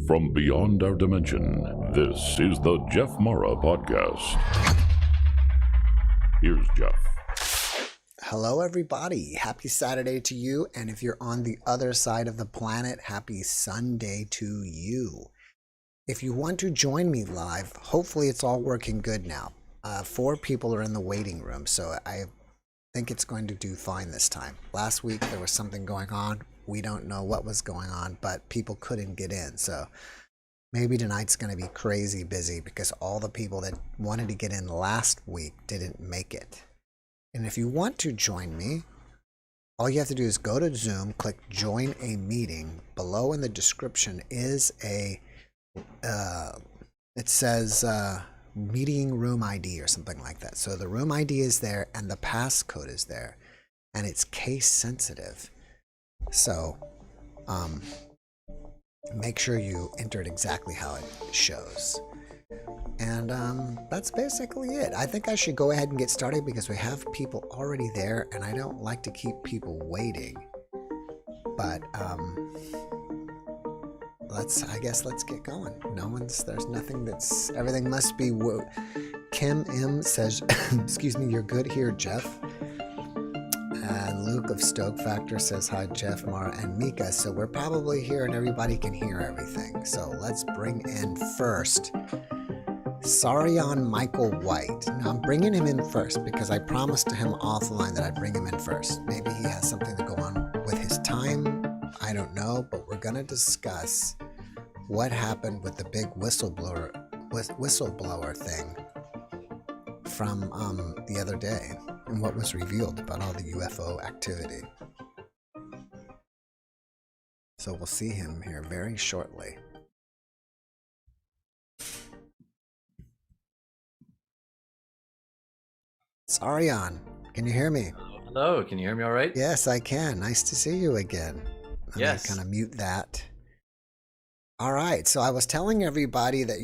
From beyond our dimension, this is the JeffMara Podcast. Here's Jeff. Hello, everybody. Happy Saturday to you. And if you're on the other side of the planet, happy Sunday to you. If you want to join me live, hopefully it's all working good now. 4 people are in the waiting room, so I think it's going to do fine this time. Last week there was something going on. We don't know what was going on, but people couldn't get in. So maybe tonight's going to be crazy busy because all the people that wanted to get in last week didn't make it. And if you want to join me, all you have to do is go to Zoom, click join a meeting. Below in the description is it says meeting room ID or something like that. So the room ID is there and the passcode is there, and it's case sensitive. So make sure you enter it exactly how it shows. And that's basically it. I think I should go ahead and get started because we have people already there and I don't like to keep people waiting. But let's get going. There's nothing everything must be Kim M says, excuse me, you're good here, Jeff. And Luke of Stoke Factor says hi, Jeff, Mara, and Mika. So we're probably here and everybody can hear everything. So let's bring in first Sarion Michael White. Now I'm bringing him in first because I promised to him offline that I'd bring him in first. Maybe he has something to go on with his time. I don't know, but we're going to discuss what happened with the big whistleblower thing from the other day and what was revealed about all the UFO activity. So we'll see him here very shortly. Sarion, can you hear me? Hello, can you hear me all right? Yes, I can. Nice to see you again. Yes. I'm gonna kind of mute that. All right, so I was telling everybody that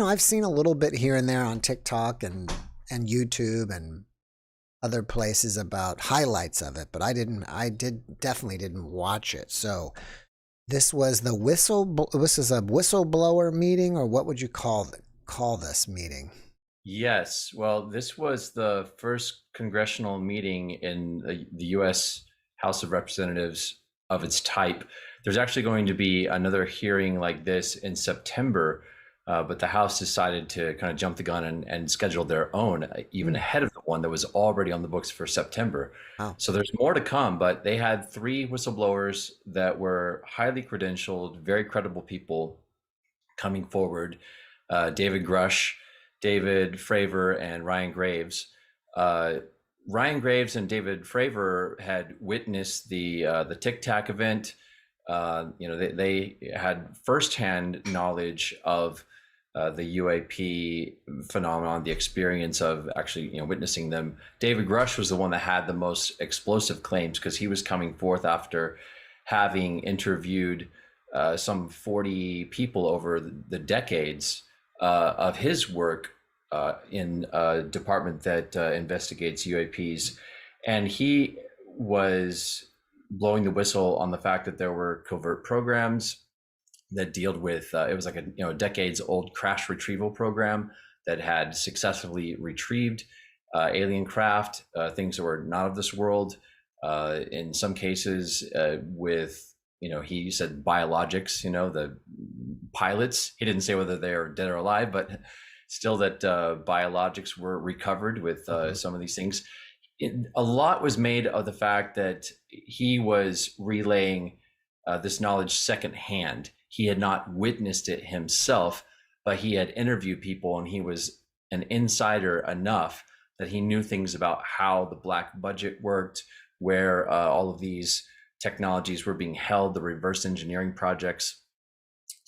I've seen a little bit here and there on TikTok and YouTube and other places about highlights of it, but I definitely didn't watch it. So this was this is a whistleblower meeting, or what would you call this meeting? Yes, well, this was the first congressional meeting in the U.S. House of Representatives of its type. There's actually going to be another hearing like this in September, but the House decided to kind of jump the gun and schedule their own, even ahead of the one that was already on the books for September. Wow. So there's more to come, but they had 3 whistleblowers that were highly credentialed, very credible people coming forward. David Grush, David Fravor, and Ryan Graves. Ryan Graves and David Fravor had witnessed the Tic Tac event. They had firsthand knowledge of the UAP phenomenon, the experience of actually witnessing them. David Grush was the one that had the most explosive claims because he was coming forth after having interviewed some 40 people over the decades of his work in a department that investigates UAPs. And he was blowing the whistle on the fact that there were covert programs that dealt with, it was like a decades old crash retrieval program that had successfully retrieved alien craft, things that were not of this world. In some cases, with, he said biologics, the pilots. He didn't say whether they are dead or alive, but still that biologics were recovered with some of these things. A lot was made of the fact that he was relaying this knowledge secondhand. He had not witnessed it himself, but he had interviewed people, and he was an insider enough that he knew things about how the black budget worked, where all of these technologies were being held, the reverse engineering projects.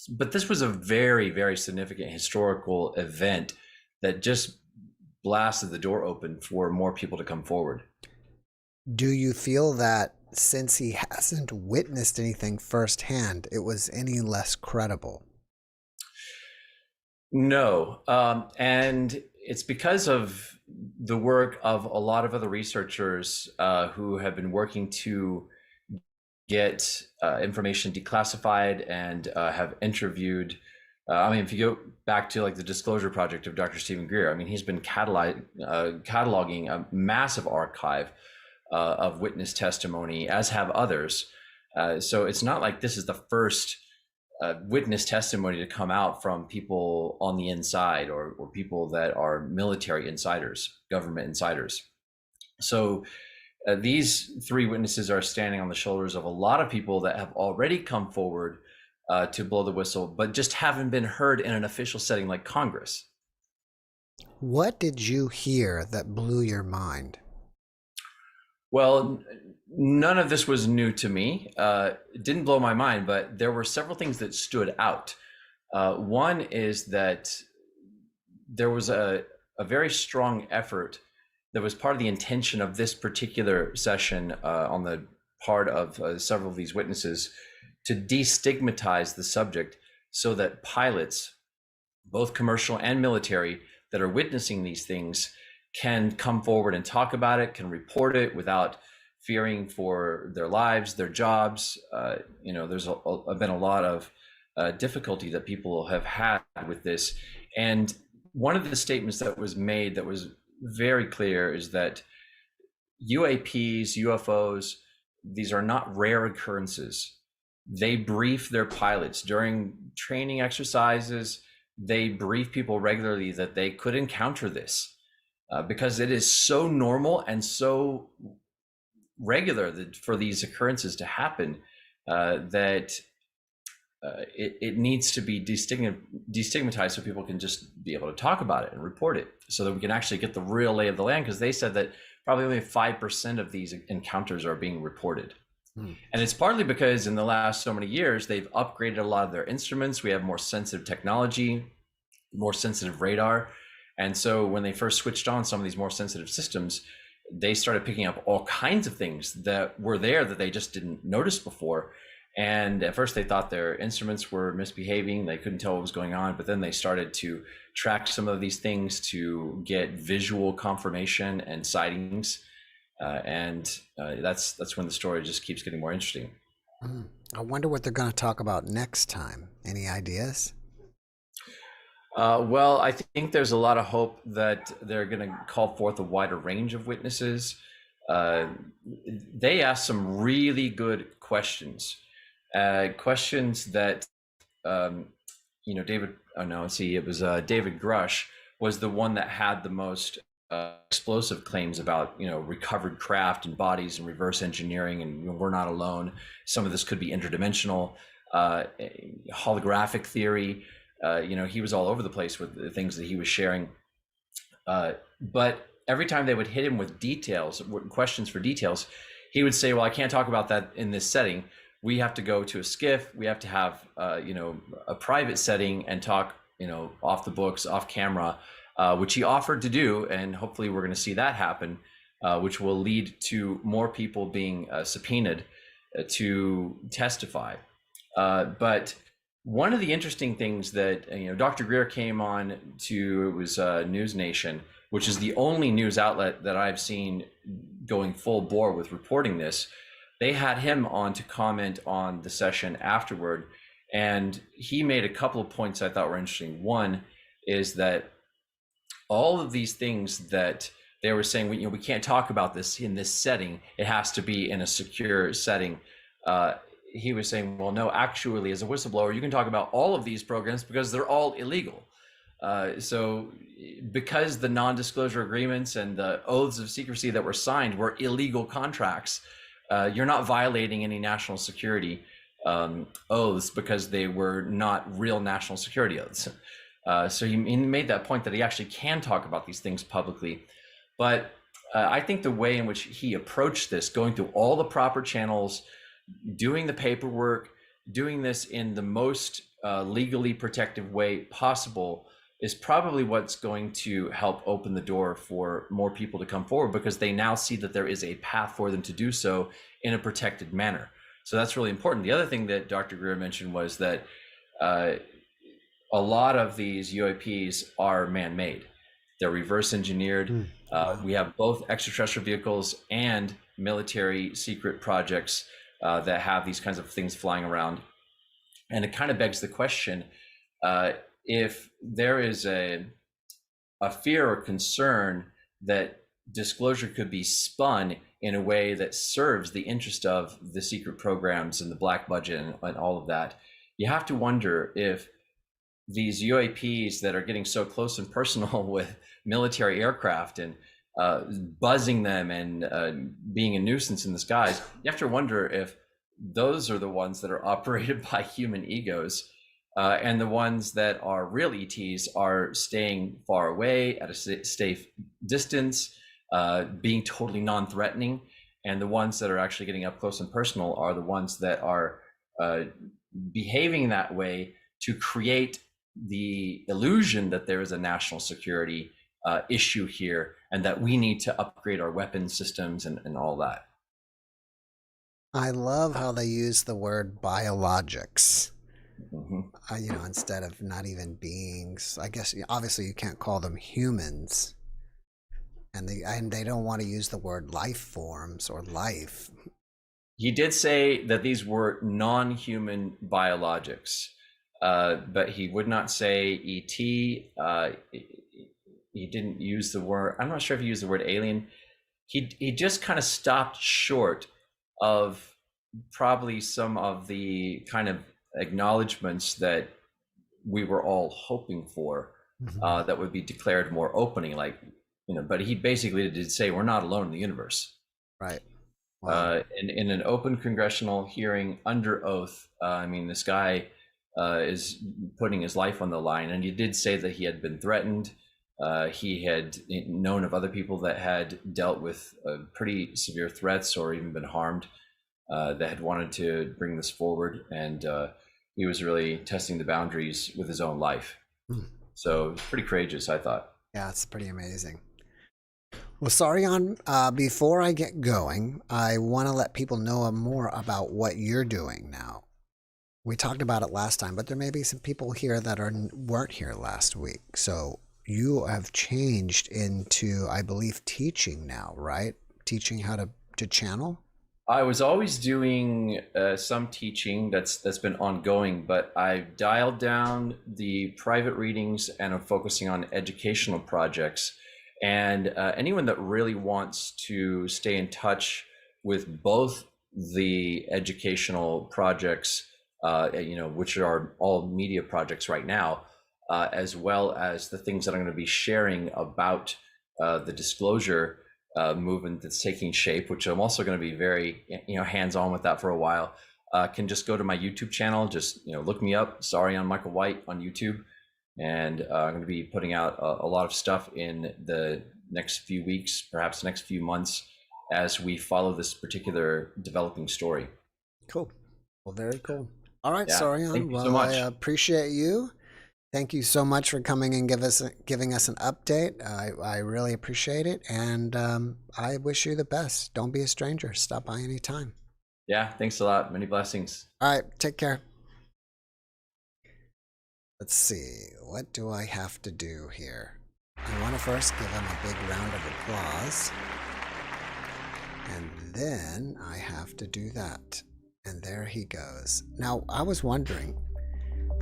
But this was a very, very significant historical event that just blasted the door open for more people to come forward. Do you feel that since he hasn't witnessed anything firsthand, it was any less credible? No, and it's because of the work of a lot of other researchers who have been working to get information declassified and have interviewed. If you go back to like the Disclosure Project of Dr. Stephen Greer, he's been cataloging a massive archive of witness testimony, as have others. So it's not like this is the first witness testimony to come out from people on the inside, or people that are military insiders, government insiders. So these three witnesses are standing on the shoulders of a lot of people that have already come forward to blow the whistle, but just haven't been heard in an official setting like Congress. What did you hear that blew your mind? Well, none of this was new to me. It didn't blow my mind, but there were several things that stood out. One is that there was a very strong effort that was part of the intention of this particular session on the part of several of these witnesses to destigmatize the subject, so that pilots, both commercial and military, that are witnessing these things can come forward and talk about it, can report it without fearing for their lives, their jobs. There's been a lot of difficulty that people have had with this. And one of the statements that was made that was very clear is that UAPs, UFOs, these are not rare occurrences. They brief their pilots during training exercises. They brief people regularly that they could encounter this because it is so normal and so regular for these occurrences to happen that it needs to be destigmatized, so people can just be able to talk about it and report it, so that we can actually get the real lay of the land, because they said that probably only 5% of these encounters are being reported. And it's partly because in the last so many years, they've upgraded a lot of their instruments. We have more sensitive technology, more sensitive radar. And so when they first switched on some of these more sensitive systems, they started picking up all kinds of things that were there that they just didn't notice before. And at first they thought their instruments were misbehaving. They couldn't tell what was going on, but then they started to track some of these things to get visual confirmation and sightings. That's when the story just keeps getting more interesting. I wonder what they're going to talk about next time. Any ideas? Well, I think there's a lot of hope that they're going to call forth a wider range of witnesses. They asked some really good questions, questions that, David Grush was the one that had the most explosive claims about, recovered craft and bodies and reverse engineering, and we're not alone. Some of this could be interdimensional, holographic theory. He was all over the place with the things that he was sharing. But every time they would hit him with details, questions for details, he would say, well, I can't talk about that in this setting. We have to go to a skiff. We have to have, a private setting and talk, off the books, off camera, which he offered to do. And hopefully we're going to see that happen, which will lead to more people being subpoenaed to testify. But one of the interesting things that, Dr. Greer came on to, it was News Nation, which is the only news outlet that I've seen going full bore with reporting this. They had him on to comment on the session afterward, and he made a couple of points I thought were interesting. One is that all of these things that they were saying, we can't talk about this in this setting. It has to be in a secure setting. He was saying, well, no, actually, as a whistleblower, you can talk about all of these programs because they're all illegal. So because the non-disclosure agreements and the oaths of secrecy that were signed were illegal contracts, you're not violating any national security oaths because they were not real national security oaths. So he made that point that he actually can talk about these things publicly. But I think the way in which he approached this, going through all the proper channels, doing the paperwork, doing this in the most legally protective way possible, is probably what's going to help open the door for more people to come forward, because they now see that there is a path for them to do so in a protected manner. So that's really important. The other thing that Dr. Greer mentioned was that a lot of these UAPs are man-made. They're reverse engineered. We have both extraterrestrial vehicles and military secret projects that have these kinds of things flying around. And it kind of begs the question, if there is a fear or concern that disclosure could be spun in a way that serves the interest of the secret programs and the black budget and all of that, you have to wonder if these UAPs that are getting so close and personal with military aircraft and buzzing them and being a nuisance in the skies, you have to wonder if those are the ones that are operated by human egos, and the ones that are real ETs are staying far away at a safe distance, being totally non-threatening, and the ones that are actually getting up close and personal are the ones that are behaving that way to create the illusion that there is a national security issue here and that we need to upgrade our weapon systems and all that. I love how they use the word biologics. Instead of not even beings. I guess obviously you can't call them humans, and they don't want to use the word life forms or life. He did say that these were non-human biologics, but he would not say ET. He didn't use the word. I'm not sure if he used the word alien. He just kind of stopped short of probably some of the kind of acknowledgments that we were all hoping for, that would be declared more openly, but he basically did say we're not alone in the universe. Right. Wow. In an open congressional hearing under oath, this guy is putting his life on the line, and he did say that he had been threatened. He had known of other people that had dealt with pretty severe threats or even been harmed, that had wanted to bring this forward, and he was really testing the boundaries with his own life. So it's pretty courageous, I thought. Yeah, it's pretty amazing. Well, Sarian, before I get going, I want to let people know more about what you're doing now. We talked about it last time, but there may be some people here that weren't here last week. So you have changed into, I believe, teaching now, right? Teaching how to channel? I was always doing some teaching that's been ongoing, but I've dialed down the private readings and I'm focusing on educational projects. And anyone that really wants to stay in touch with both the educational projects, which are all media projects right now, as well as the things that I'm going to be sharing about the disclosure movement that's taking shape, which I'm also going to be very hands-on with that for a while, can just go to my YouTube channel. Just look me up, Sarian Michael White on YouTube, and I'm going to be putting out a lot of stuff in the next few weeks, perhaps next few months, as we follow this particular developing story. Cool. Well, very cool. All right, Yeah, Sarian. thank you Well, so much. I appreciate you. Thank you so much for coming and giving us an update. I really appreciate it, and I wish you the best. Don't be a stranger. Stop by anytime. Yeah, thanks a lot. Many blessings. All right, take care. Let's see. What do I have to do here? I want to first give him a big round of applause, and then I have to do that. And there he goes. Now, I was wondering,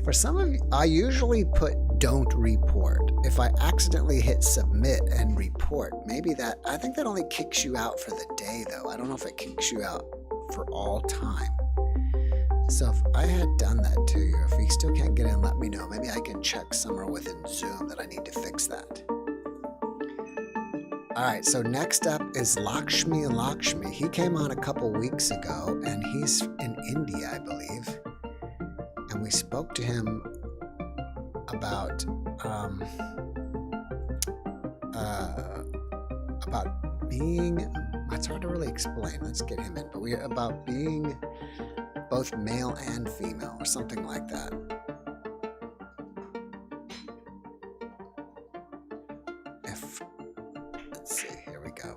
For some of you, I usually put don't report. If I accidentally hit submit and report, maybe that, I think that only kicks you out for the day though. I don't know if it kicks you out for all time. So if I had done that to you, if you still can't get in, let me know. Maybe I can check somewhere within Zoom that I need to fix that. All right, so next up is Lakshmi. He came on a couple weeks ago and he's in India, I believe. And we spoke to him about being, it's hard to really explain. Let's get him in. But about being both male and female or something like that. Let's see, here we go.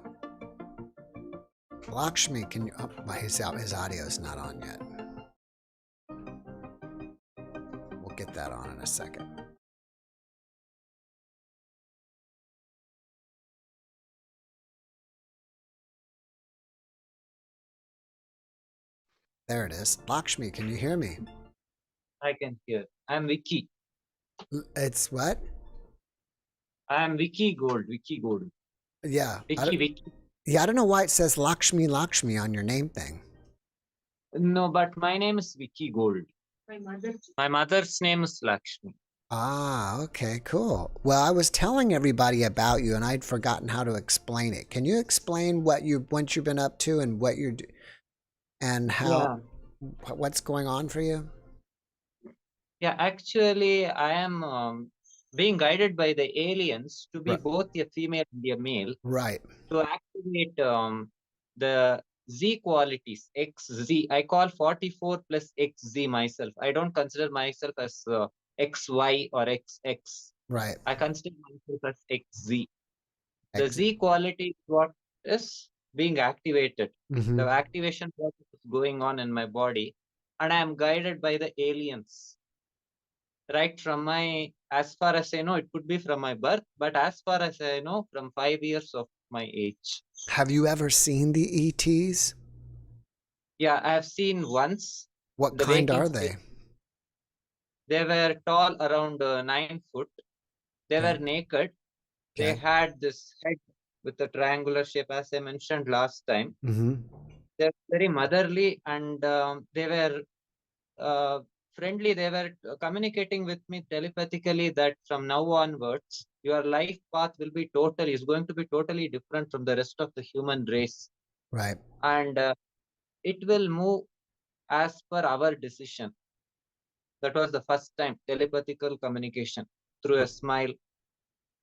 Lakshmi, can you, his audio is not on yet. We'll get that on in a second. There it is. Lakshmi, can you hear me? I can hear. I'm Vicky. It's what? I'm Vicky Gold. Yeah. Vicky. Yeah, I don't know why it says Lakshmi on your name thing. No, but my name is Vicky Gold. My mother's name is Lakshmi. Ah, okay, cool. Well, I was telling everybody about you and I'd forgotten how to explain it. Can you explain what you've been up to and what you're and how what's going on for you? Yeah, actually, I am being guided by the aliens to be both a female and a male. Right. To activate the Z qualities, XZ. I call 44 plus XZ myself. I don't consider myself as XY or XX. Right. I consider myself as XZ. The Z quality is what is being activated. Mm-hmm. The activation process is going on in my body, and I am guided by the aliens. Right from as far as I know, it could be from my birth, but as far as I know, from 5 years of my age. Have you ever seen the ETs? Yeah, I have seen once. What kind are they? They were tall, around 9 foot. They were naked. They had this head with a triangular shape, as I mentioned last time. Mm-hmm. They're very motherly, and they were friendly. They were communicating with me telepathically that from now onwards, your life path is going to be totally different from the rest of the human race. Right. And it will move as per our decision. That was the first time telepathical communication through a smile.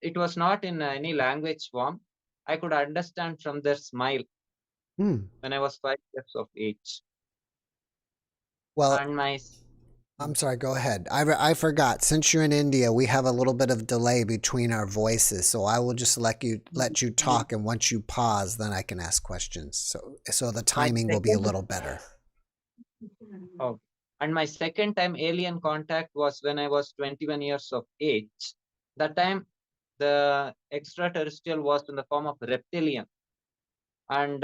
It was not in any language form. I could understand from their smile when I was 5 years of age. Well, and I'm sorry, go ahead. I forgot. Since you're in India, we have a little bit of delay between our voices, so I will just let you talk, and once you pause, then I can ask questions. So the timing will be a little better. Oh, and my second time alien contact was when I was 21 years of age. That time, the extraterrestrial was in the form of reptilian, and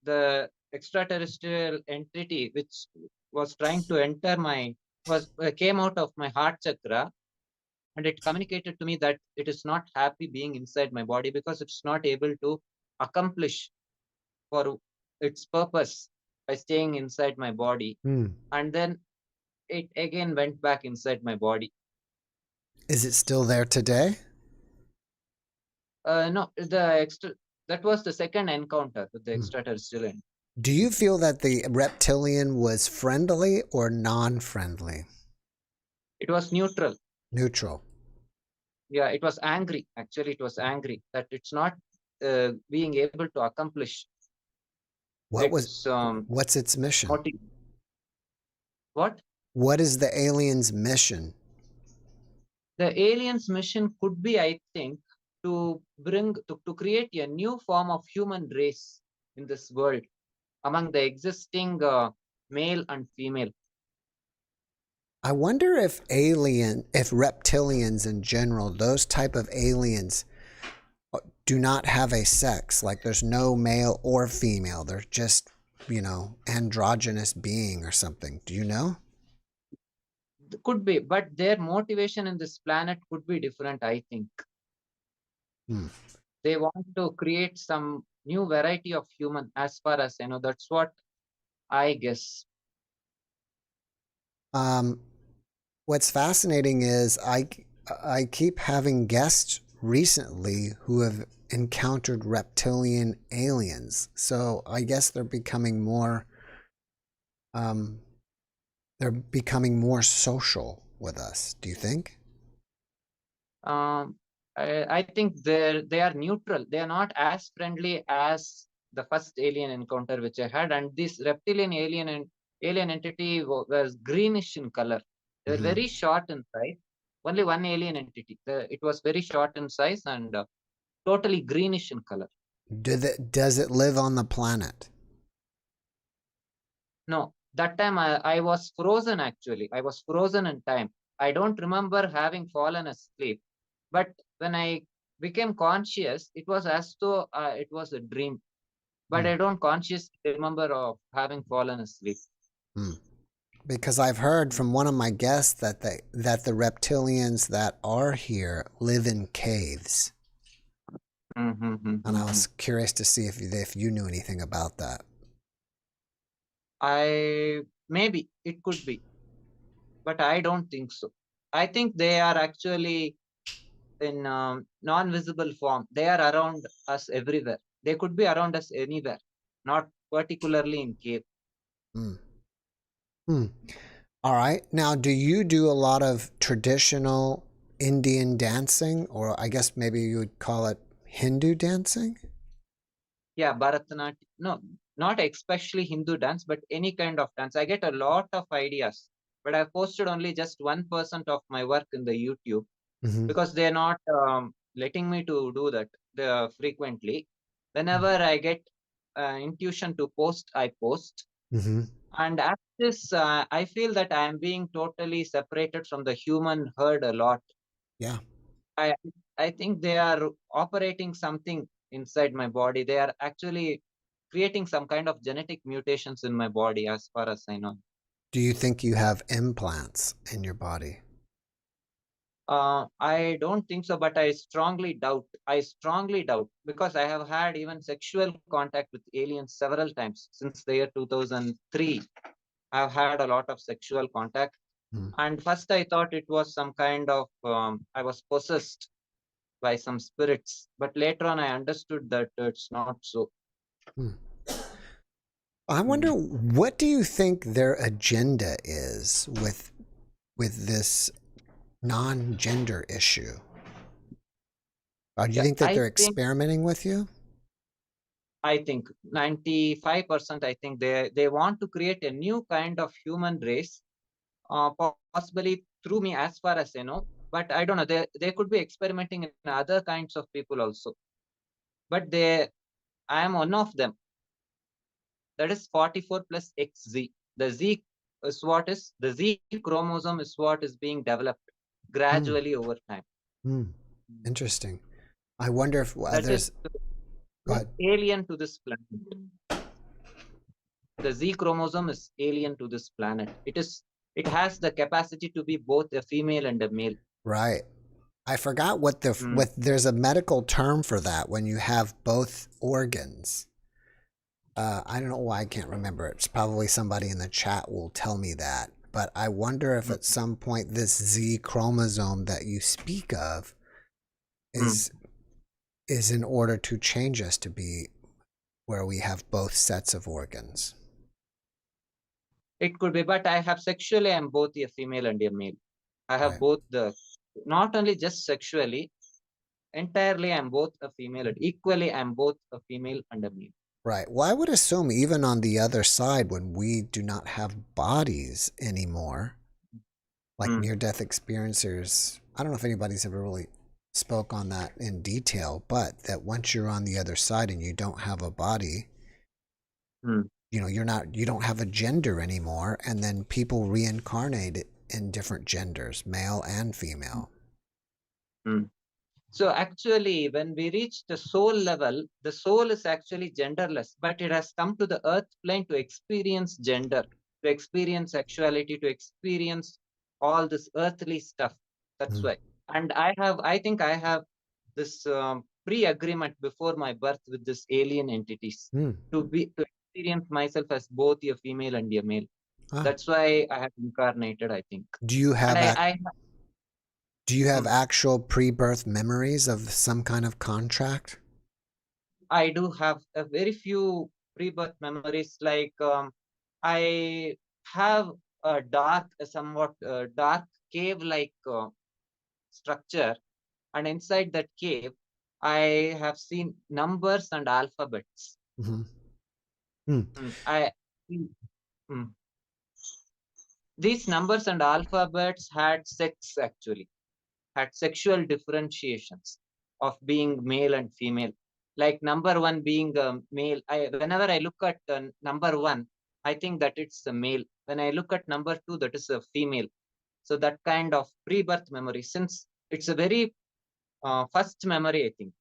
the extraterrestrial entity which was trying to enter came out of my heart chakra, and it communicated to me that it is not happy being inside my body because it's not able to accomplish for its purpose by staying inside my body. And then it again went back inside my body. Is it still there today? No, that was the second encounter with the extraterrestrial. Do you feel that the reptilian was friendly or non-friendly? It was neutral. Neutral. Yeah, it was angry. Actually, it was angry that it's not being able to accomplish. What's its mission? What? What is the alien's mission? The alien's mission could be, I think, to create a new form of human race in this world among the existing male and female. I wonder if reptilians in general, those type of aliens, do not have a sex. Like there's no male or female. They're just, androgynous being or something. Do you know? could be, but their motivation in this planet could be different, I think. Hmm. They want to create some new variety of human, as far as I know. That's what I guess. What's fascinating is I keep having guests recently who have encountered reptilian aliens. So I guess they're becoming more social with us. Do you think? Um, I think they are neutral. They are not as friendly as the first alien encounter which I had, and this reptilian alien entity was greenish in color. They were Hmm. very short in size. Only one alien entity. It was very short in size and totally greenish in color. Does it live on the planet? No, that time I was frozen actually. I was frozen in time. I don't remember having fallen asleep. But when I became conscious, it was as though it was a dream. But Hmm. I don't consciously remember of having fallen asleep. Hmm. Because I've heard from one of my guests that the reptilians that are here live in caves. And I was curious to see if you knew anything about that. Maybe it could be, but I don't think so. I think they are actually in non-visible form. They are around us everywhere. They could be around us anywhere, not particularly in cave. Hmm. Hmm. All right. Now, do you do a lot of traditional Indian dancing, or I guess maybe you would call it Hindu dancing? Yeah, Bharatanatyam. No, not especially Hindu dance, but any kind of dance. I get a lot of ideas, but I've posted only just 1% of my work in the YouTube Mm-hmm. because they're not letting me to do that frequently. Whenever I get intuition to post, I post. Mm-hmm. And at this, I feel that I am being totally separated from the human herd a lot. Yeah. I I think they are operating something inside my body. They are actually creating some kind of genetic mutations in my body, as far as I know. Do you think you have implants in your body? I don't think so, but I strongly doubt. I strongly doubt because I have had even sexual contact with aliens several times since the year 2003. I've had a lot of sexual contact. Hmm. And first, I thought it was some kind of, I was possessed by some spirits. But later on, I understood that it's not so. Hmm. I wonder, what do you think their agenda is with this non-gender issue? Do you Yeah, think that they're experimenting with you? I think 95%, I think they want to create a new kind of human race, possibly through me, as far as I know. But I don't know. They could be experimenting in other kinds of people also. But I am one of them. That is 44 plus XZ. The Z is what is the Z chromosome is what is being developed Hmm. gradually over time. Hmm. Interesting. I wonder if That is Go ahead. alien to this planet. The Z chromosome is alien to this planet. It has the capacity to be both a female and a male. Right. I forgot what Mm. there's a medical term for that when you have both organs. I don't know why I can't remember. It's probably somebody in the chat will tell me that. But I wonder if Mm. at some point this Z chromosome that you speak of Mm. is in order to change us to be where we have both sets of organs. It could be, but I have sexually, I'm both a female and a male. I have Right. both not only just sexually, entirely I'm both a female and equally I'm both a female and a male. Right. Well, I would assume even on the other side, when we do not have bodies anymore, like Mm. near-death experiencers, I don't know if anybody's ever really spoke on that in detail, but that once you're on the other side and you don't have a body, Mm. you don't have a gender anymore, and then people reincarnate in different genders, male and female. Mm. So actually, when we reach the soul level, the soul is actually genderless, but it has come to the earth plane to experience gender, to experience sexuality, to experience all this earthly stuff. That's why. And I think I have this pre-agreement before my birth with this alien entities to experience myself as both a female and a male. Ah. That's why I have incarnated, I think. Do you have And do you have actual pre-birth memories of some kind of contract? I do have a very few pre-birth memories. Like I have a somewhat dark cave-like structure, and inside that cave, I have seen numbers and alphabets. I mm. These numbers and alphabets had sex, actually, had sexual differentiations of being male and female. Like number one being male. Whenever I look at number one, I think that it's a male. When I look at number two, that is a female. So that kind of pre-birth memory, since it's a very first memory, I think,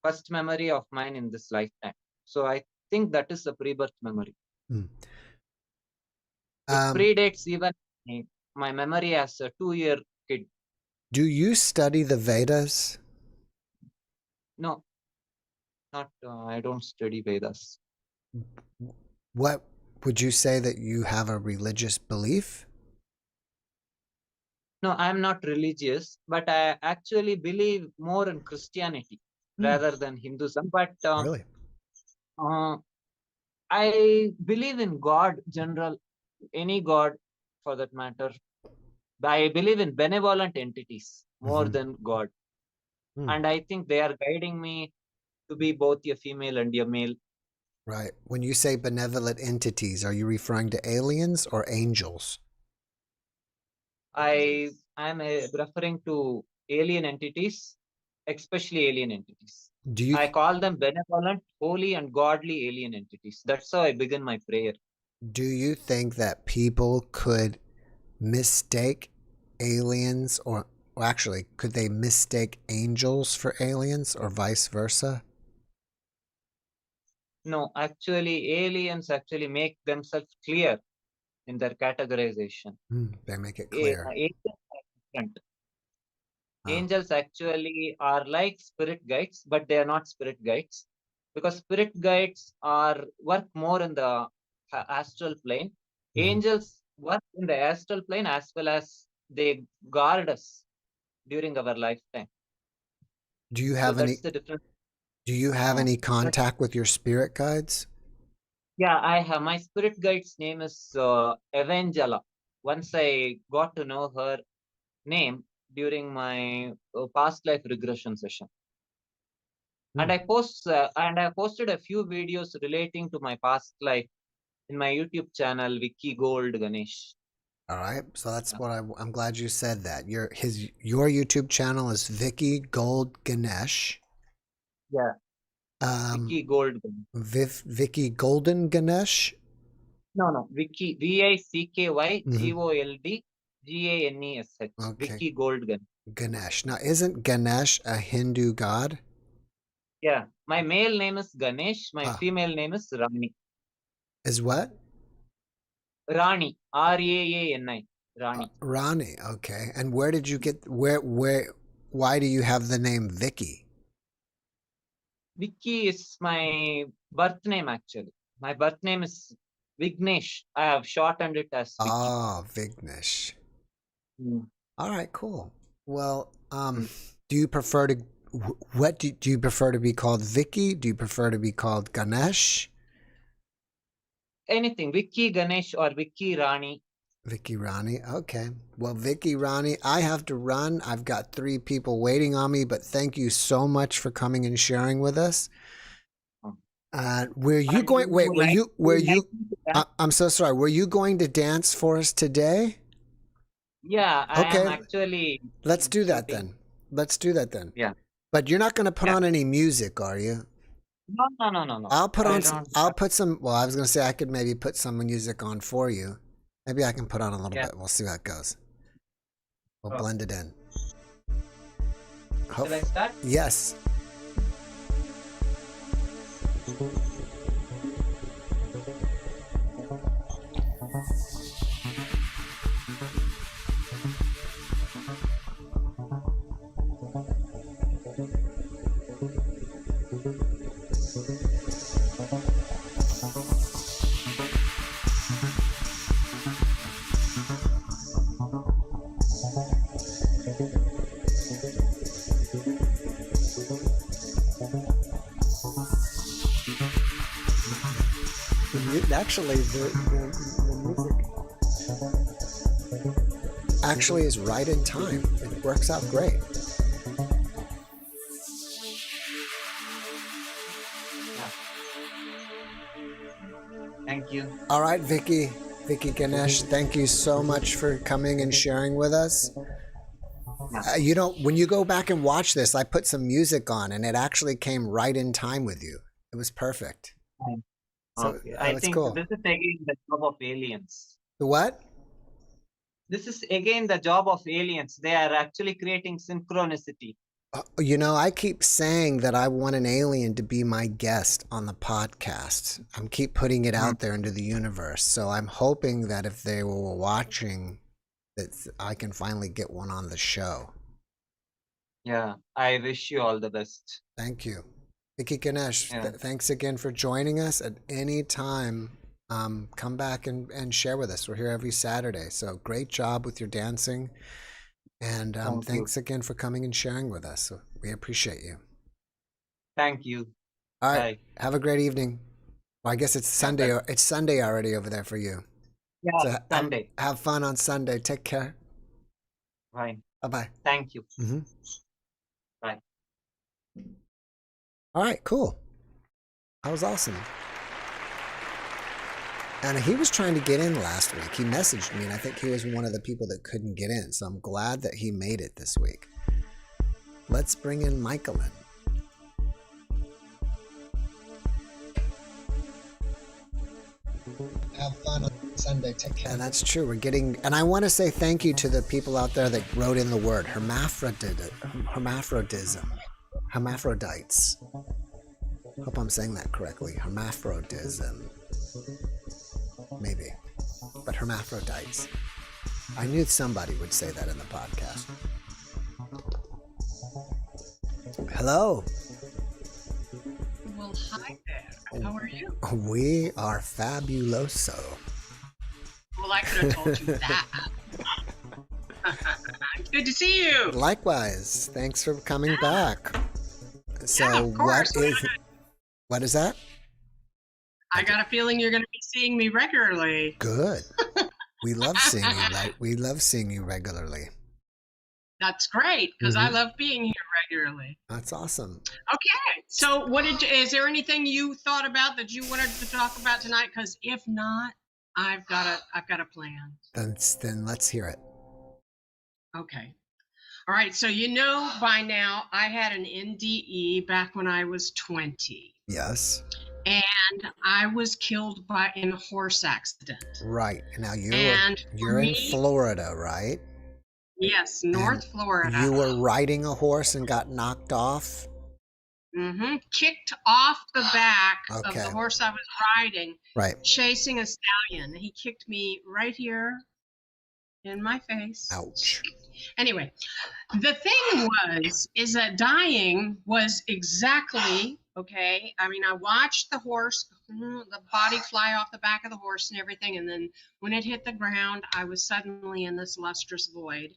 first memory of mine in this lifetime. So I think that is a pre-birth memory. It predates even my memory as a 2-year kid. Do you study the Vedas? No, not. I don't study Vedas. What would you say that you have a religious belief? No, I'm not religious, but I actually believe more in Christianity rather than Hinduism. But Really? I believe in God, general, any God for that matter. I believe in benevolent entities more than God. And I think they are guiding me to be both a female and a male. Right. When you say benevolent entities, are you referring to aliens or angels? I am referring to alien entities, especially alien entities. I call them benevolent, holy, and godly alien entities. That's how I begin my prayer. Do you think that people could mistake aliens or actually, could they mistake angels for aliens or vice versa? No, actually, aliens actually make themselves clear in their categorization. They make it clear. Angels are different. Angels actually are like spirit guides, but they are not spirit guides, because spirit guides work more in the astral plane. Angels work in the astral plane as well as they guard us during our lifetime. Do you have any? That's the difference. Do you have any contact with your spirit guides? Yeah, I have. My spirit guide's name is Evangela. Once I got to know her name during my past life regression session. And I posted a few videos relating to my past life in my YouTube channel, Vicky Gold Ganesh. All right, so that's what I'm glad you said that. Your YouTube channel is Vicky Gold Ganesh. Yeah. Vicky Gold Ganesh. Vicky Golden Ganesh. No, Vicky VICKY GOLD GANESH. Okay. Vicky Gold Ganesh. Now, isn't Ganesh a Hindu god? Yeah, my male name is Ganesh. My female name is Rani. Is what? Rani. RAANI. Rani. Rani. Okay. And where did you get why do you have the name Vicky? Vicky is my birth name, actually. My birth name is Vignesh. I have shortened it as Vicky. Vignesh. All right, cool. Well, do you prefer to do you prefer to be called Vicky? Do you prefer to be called Ganesh? Anything, Vicky Ganesh or Vicky Rani. Vicky Rani. Okay. Well, Vicky Rani, I have to run. I've got 3 people waiting on me, but thank you so much for coming and sharing with us. Were you going? Wait, were you? I'm so sorry. Were you going to dance for us today? Yeah, I am actually. Let's do that then. Yeah. But you're not going to put on any music, are you? No. I'll put some. Well, I was going to say I could maybe put some music on for you. Maybe I can put on a little bit. We'll see how it goes. We'll blend it in. Shall I start? Yes. Actually, the music actually is right in time. It works out great. Thank you. All right, Vicky Ganesh, thank you so much for coming and sharing with us. When you go back and watch this, I put some music on and it actually came right in time with you. It was perfect. So Okay. I think cool. this is again the job of aliens. The what? This is again the job of aliens. They are actually creating synchronicity. I keep saying that I want an alien to be my guest on the podcast. I'm keep putting it out there into the universe. So I'm hoping that if they were watching, that I can finally get one on the show. Yeah, I wish you all the best. Thank you. Vicky Ganesh, Yeah. thanks again for joining us. At any time, come back and share with us. We're here every Saturday. So great job with your dancing. And thanks again for coming and sharing with us. So we appreciate you. Thank you. All right. Bye. Have a great evening. Well, I guess it's Sunday. It's Sunday already over there for you. Yeah, So Sunday. have fun on Sunday. Take care. Fine. Bye-bye. Thank you. Mm-hmm. Bye. All right, cool. That was awesome. And he was trying to get in last week. He messaged me, and I think he was one of the people that couldn't get in. So I'm glad that he made it this week. Let's bring in Michael in. Have fun on Sunday. Take care. And that's true. And I want to say thank you to the people out there that wrote in the word hermaphrodites. Hope I'm saying that correctly. Hermaphrodism. Maybe. But hermaphrodites. I knew somebody would say that in the podcast. Hello. Well, hi there. How are you? We are fabuloso. Well, I could have told you that. Good to see you. Likewise. Thanks for coming back. So Yeah, of course. what is that? I got a feeling you're going to be seeing me regularly. Good. We love seeing you. We love seeing you regularly. That's great, because I love being here regularly. That's awesome. Okay. So is there anything you thought about that you wanted to talk about tonight? Because if not, I've got a plan. Then let's hear it. Okay. All right. So by now I had an NDE back when I was 20. Yes. And I was killed in a horse accident. Right. Now you're in Florida, right? Yes, North Florida. You were riding a horse and got knocked off? Mm-hmm. Kicked off the back of the horse I was riding. Right. Chasing a stallion. He kicked me right here in my face. Ouch. Anyway, the thing is that dying was exactly, okay, I mean, I watched the horse, the body fly off the back of the horse and everything, and then when it hit the ground, I was suddenly in this lustrous void.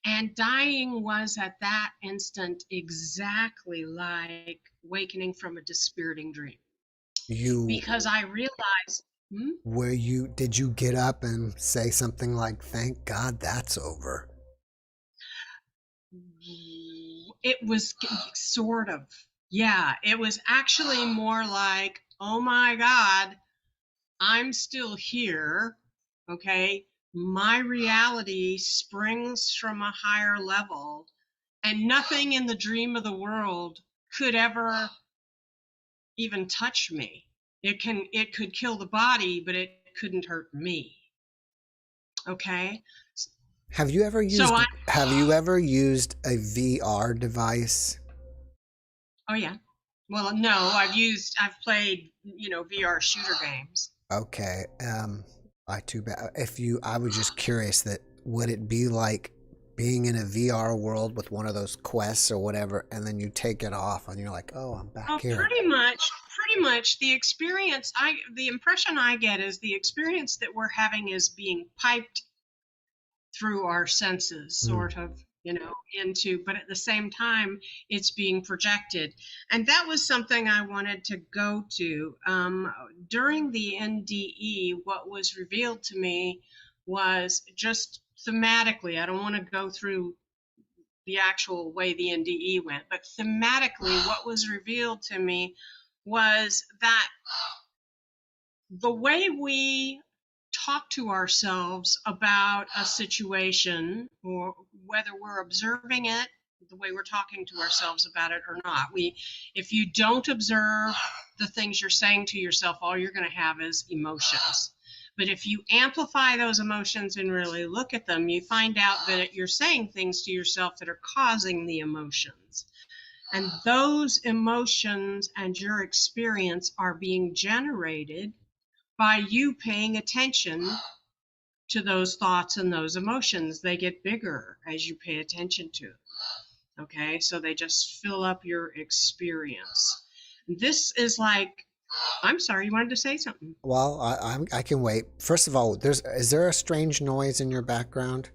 And dying was at that instant exactly like wakening from a dispiriting dream. Because I realized... Did you get up and say something like, thank God that's over? It was sort of. Yeah, it was actually more like, oh my God, I'm still here. Okay. My reality springs from a higher level, and nothing in the dream of the world could ever even touch me. It could kill the body, but it couldn't hurt me. Okay. Have you ever used a VR device? Oh yeah. Well, no, I've played, VR shooter games. Okay. Too bad. I was just curious would it be like being in a VR world with one of those quests or whatever, and then you take it off and you're like, oh, I'm back here. Pretty much the experience, the impression I get is the experience that we're having is being piped through our senses, sort of, but at the same time, it's being projected. And that was something I wanted to go to. During the NDE, what was revealed to me was just thematically, I don't want to go through the actual way the NDE went, but thematically, what was revealed to me was that the way we talk to ourselves about a situation, or whether we're observing it, the way we're talking to ourselves about it or not, if you don't observe the things you're saying to yourself, all you're going to have is emotions. But if you amplify those emotions and really look at them, you find out that you're saying things to yourself that are causing the emotions. And those emotions and your experience are being generated by you paying attention to those thoughts and those emotions. They get bigger as you pay attention to them. Okay, so they just fill up your experience. This is like, I'm sorry, you wanted to say something. Well, I can wait. First of all, is there a strange noise in your background?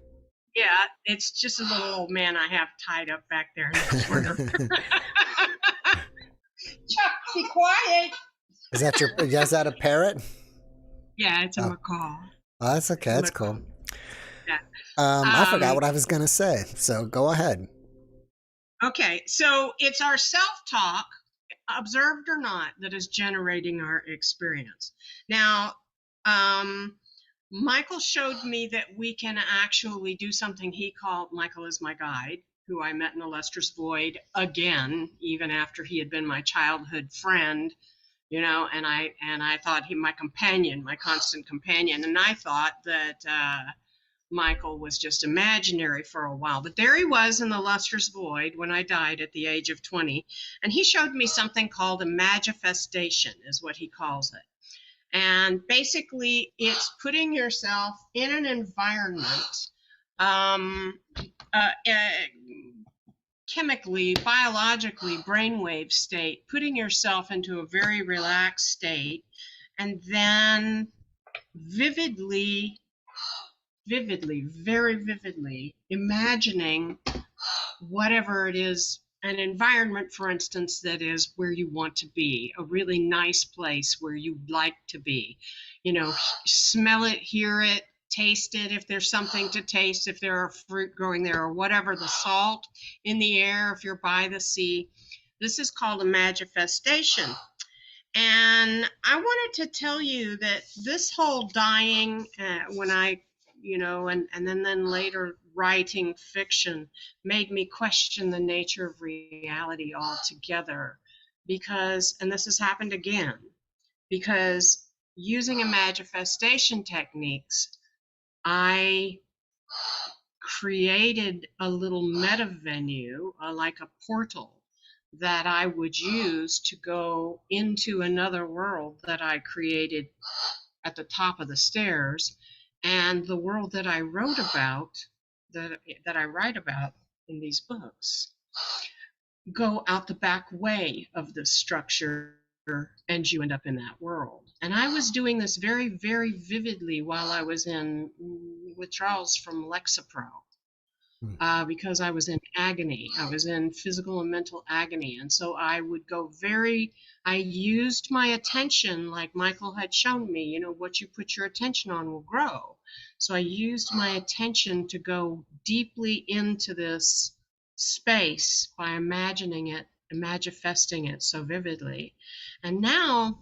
Yeah, it's just a little old man I have tied up back there in the corner. Chuck, be quiet. Is that a parrot? Yeah, it's a macaw. Oh, that's okay. That's cool. Yeah. I forgot what I was going to say, so go ahead. Okay, so it's our self-talk, observed or not, that is generating our experience. Now, Michael showed me that we can actually do something he called, Michael is my guide, who I met in the lustrous void again, even after he had been my childhood friend, and I thought he my companion, my constant companion, and I thought that Michael was just imaginary for a while. But there he was in the lustrous void when I died at the age of 20, and he showed me something called a magifestation, is what he calls it. And basically, it's putting yourself in an environment, chemically, biologically, brainwave state, putting yourself into a very relaxed state, and then vividly, very vividly imagining whatever it is, an environment, for instance, that is where you want to be, a really nice place where you'd like to be. Smell it, hear it, taste it, if there's something to taste, if there are fruit growing there or whatever, the salt in the air, if you're by the sea. This is called a magifestation. And I wanted to tell you that this whole dying, when I, and then later writing fiction, made me question the nature of reality altogether. And this has happened again, because using a magifestation techniques, I created a little meta venue, like a portal, that I would use to go into another world that I created at the top of the stairs, and the world that I wrote about, that I write about in these books, go out the back way of this structure, and you end up in that world. And I was doing this very, very vividly while I was in withdrawals from Lexapro. Because I was in agony. I was in physical and mental agony. And so I would go I used my attention, like Michael had shown me, what you put your attention on will grow. So I used my attention to go deeply into this space by imagining it, manifesting it so vividly. And now,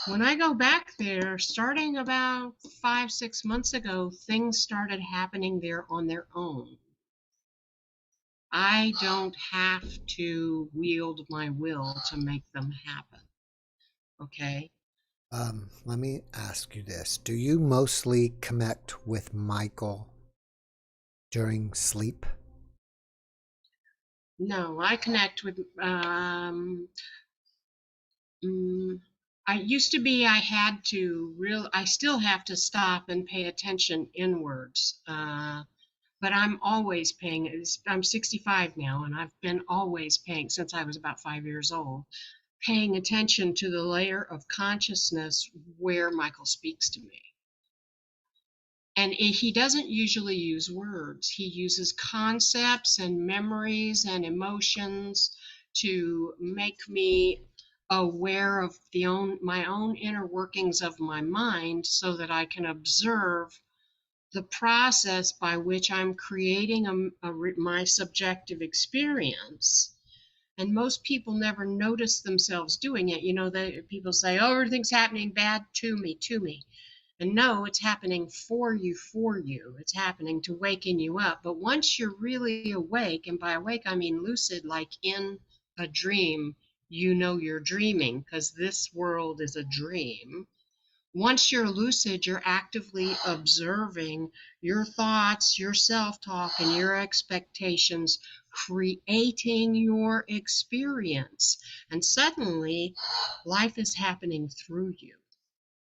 when I go back there, starting about 5-6 months ago, things started happening there on their own. I don't have to wield my will to make them happen. Okay? Let me ask you this. Do you mostly connect with Michael during sleep? No, I connect with, I used to be, I still have to stop and pay attention inwards. But I'm always paying, I'm 65 now, and I've been always paying, since I was about 5 years old, paying attention to the layer of consciousness where Michael speaks to me. And he doesn't usually use words. He uses concepts and memories and emotions to make me aware of my own inner workings of my mind, so that I can observe the process by which I'm creating my subjective experience. And most people never notice themselves doing it. You know, people say, "Oh, everything's happening bad to me, to me." And no, it's happening for you, for you. It's happening to waken you up. But once you're really awake, and by awake, I mean lucid, like in a dream, you know you're dreaming, because this world is a dream. Once you're lucid, you're actively observing your thoughts, your self-talk, and your expectations, creating your experience. And suddenly, life is happening through you.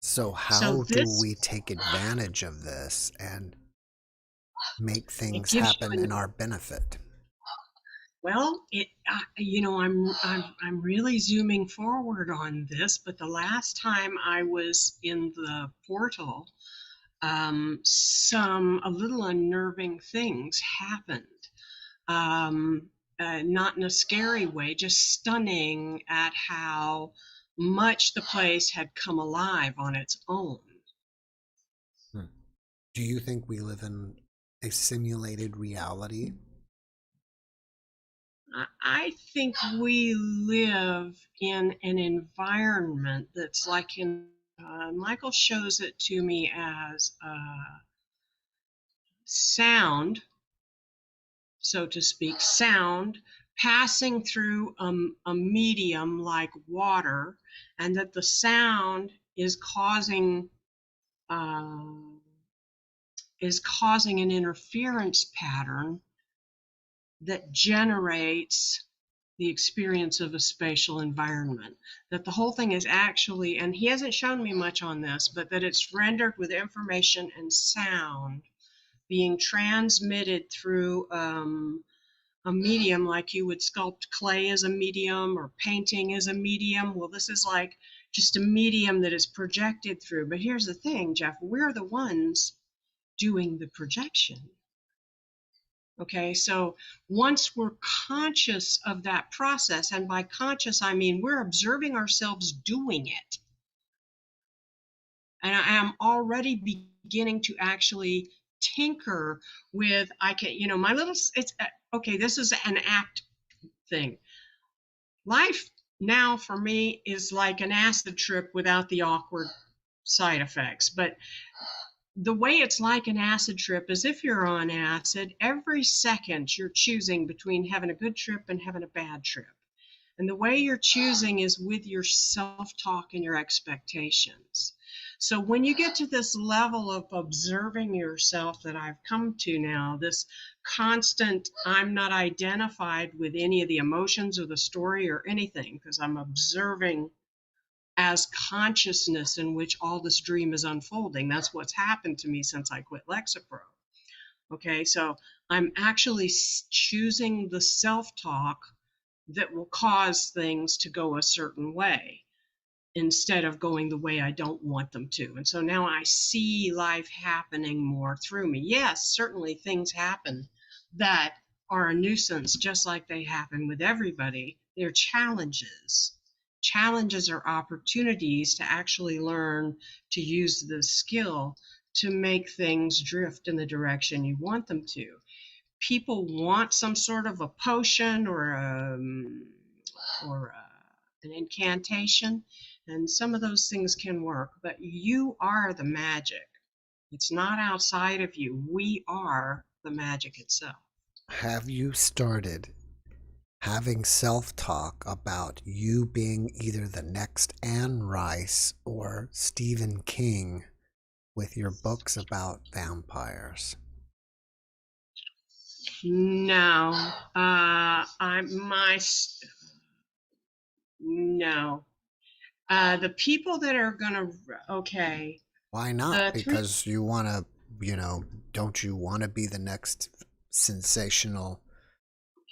So So how do this, we take advantage of this and make it things gives you happen in our benefit? well, I'm really zooming forward on this, but the last time I was in the portal, a little unnerving things happened. Not in a scary way, just stunning at how much the place had come alive on its own. Do you think we live in a simulated reality? I think we live in an environment that's like Michael shows it to me as sound, so to speak, sound passing through a medium like water, and that the sound is causing uh, an interference pattern that generates the experience of a spatial environment. That the whole thing is actually, and he hasn't shown me much on this, but that it's rendered with information and sound being transmitted through a medium, like you would sculpt clay as a medium or painting as a medium. Well, this is like just a medium that is projected through. But here's the thing, Jeff, we're the ones doing the projection. Okay, so once we're conscious of that process, and by conscious, I mean we're observing ourselves doing it. And I am already beginning to actually tinker with, my little, okay, this is an act thing. Life now for me is like an acid trip without the awkward side effects. But the way it's like an acid trip is, if you're on acid, every second you're choosing between having a good trip and having a bad trip. And the way you're choosing is with your self-talk and your expectations. So when you get to this level of observing yourself that I've come to now, this constant, I'm not identified with any of the emotions or the story or anything, because I'm observing as consciousness in which all this dream is unfolding. That's what's happened to me since I quit Lexapro. Okay, so I'm actually choosing the self-talk that will cause things to go a certain way, instead of going the way I don't want them to. And so now I see life happening more through me. Yes, certainly things happen that are a nuisance, just like they happen with everybody. They're challenges. Challenges are opportunities to actually learn to use the skill to make things drift in the direction you want them to. People want some sort of a potion or an incantation, and some of those things can work, but you are the magic. It's not outside of you. We are the magic itself. Have you started having self-talk about you being either the next Anne Rice or Stephen King with your books about vampires? No, no. The people that are gonna, okay. Why not? The three, Because you want to, don't you want to be the next sensational,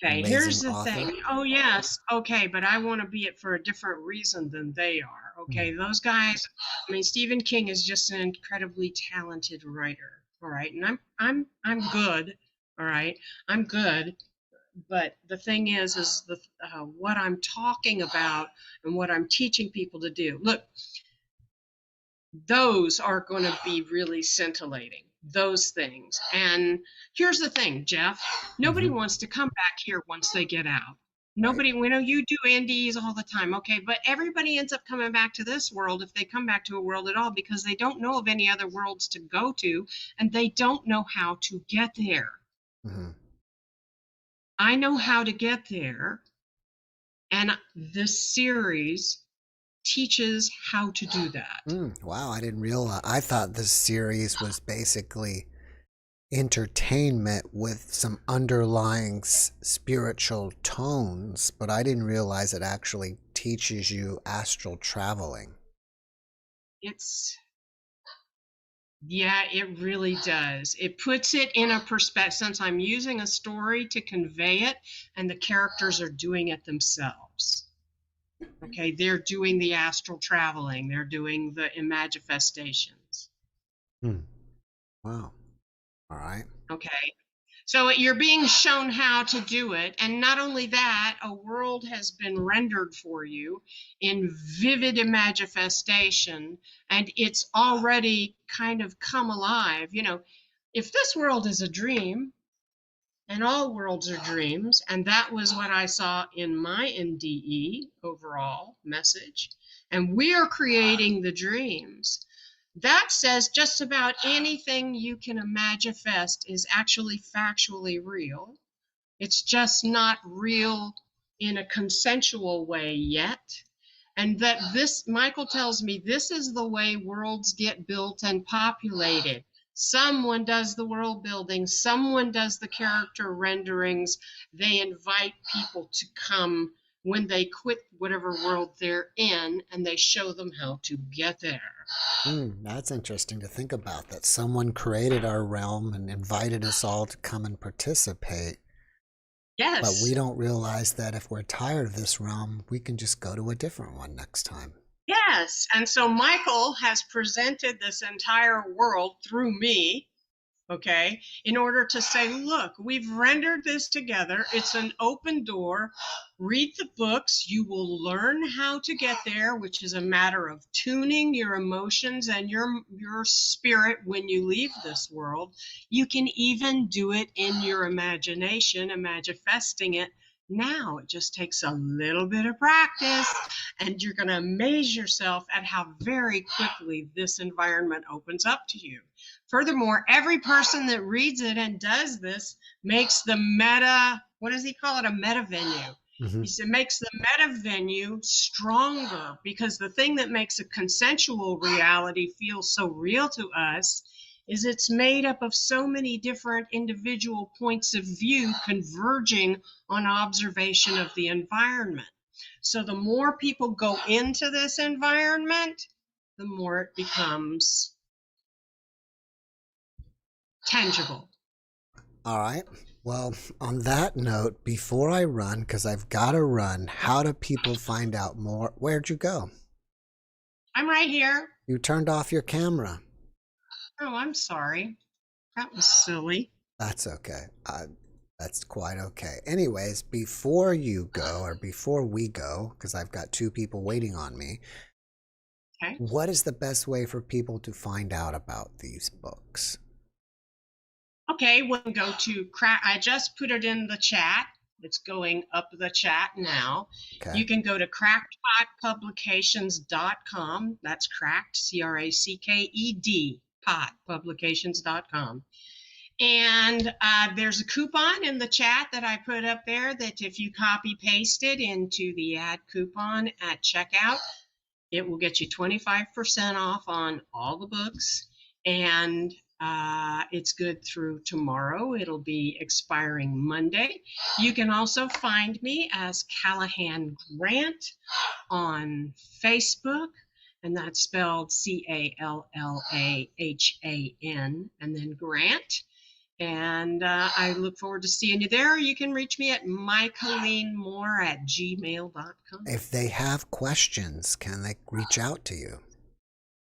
okay, here's amazing the author? thing. Oh, yes, okay, but I want to be it for a different reason than they are. Okay, those guys, I mean, Stephen King is just an incredibly talented writer. All right. And I'm good. All right. I'm good. But the thing is the what I'm talking about and what I'm teaching people to do. Look, those are going to be really scintillating, those things. And here's the thing, Jeff, nobody Mm-hmm. wants to come back here once they get out. Right. Nobody, we know you do NDEs all the time, okay, but everybody ends up coming back to this world if they come back to a world at all, because they don't know of any other worlds to go to, and they don't know how to get there. Mm-hmm. I know how to get there, and this series teaches how to do that. Wow, I didn't realize. I thought this series was basically entertainment with some underlying spiritual tones, but I didn't realize it actually teaches you astral traveling. Yeah, it really does. It puts it in a perspective, since I'm using a story to convey it, and the characters are doing it themselves. Okay, they're doing the astral traveling, they're doing the manifestations. Wow. All right. Okay, so you're being shown how to do it. And not only that, a world has been rendered for you in vivid manifestation, and it's already kind of come alive. You know, if this world is a dream, and all worlds are dreams, and that was what I saw in my NDE overall message, and we're creating the dreams. That says just about anything you can manifest is actually factually real. It's just not real in a consensual way yet. And that this, Michael tells me, this is the way worlds get built and populated. Someone does the world building, someone does the character renderings. They invite people to come when they quit whatever world they're in, and they show them how to get there. That's interesting to think about, that someone created our realm and invited us all to come and participate. Yes. But we don't realize that if we're tired of this realm, we can just go to a different one next time. Yes. And so Michael has presented this entire world through me, okay, in order to say, look, we've rendered this together. It's an open door. Read the books. You will learn how to get there, which is a matter of tuning your emotions and your spirit when you leave this world. You can even do it in your imagination and manifesting it now. It just takes a little bit of practice, and you're going to amaze yourself at how very quickly this environment opens up to you. Furthermore, every person that reads it and does this makes the meta, what does he call it? A meta venue. He said, makes the meta venue stronger, because the thing that makes a consensual reality feel so real to us is it's made up of so many different individual points of view converging on observation of the environment. So the more people go into this environment, the more it becomes tangible. All right. Well, on that note, before I run, because I've got to run, how do people find out more? Where'd you go? I'm right here. You turned off your camera. Oh, I'm sorry. That was silly. That's okay. That's quite okay. Anyways, before you go, or before we go, because I've got two people waiting on me, Okay. what is the best way for people to find out about these books? Okay, we'll go to crack. I just put it in the chat. It's going up the chat now. Okay. You can go to crackedpotpublications.com. That's cracked, CRACKED, potpublications.com. And there's a coupon in the chat that I put up there that if you copy paste it into the ad coupon at checkout, it will get you 25% off on all the books. And it's good through tomorrow. It'll be expiring Monday. You can also find me as Callahan Grant on Facebook, and that's spelled CALLAHAN, and then Grant. And I look forward to seeing you there. You can reach me at mycolenemore@gmail.com. If they have questions, can they reach out to you?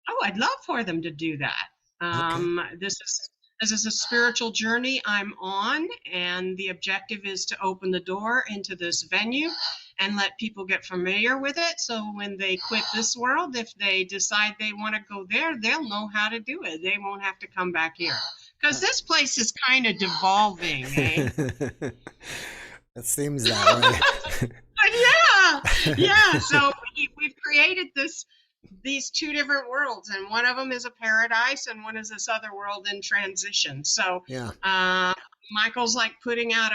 Oh, I'd love for them to do that. Okay. This is This is a spiritual journey I'm on, and the objective is to open the door into this venue and let people get familiar with it. So when they quit this world, if they decide they want to go there, they'll know how to do it. They won't have to come back here. Because this place is kind of devolving, eh? It seems that way. Yeah. So we've created these two different worlds, and one of them is a paradise, and one is this other world in transition. So Yeah. Michael's like putting out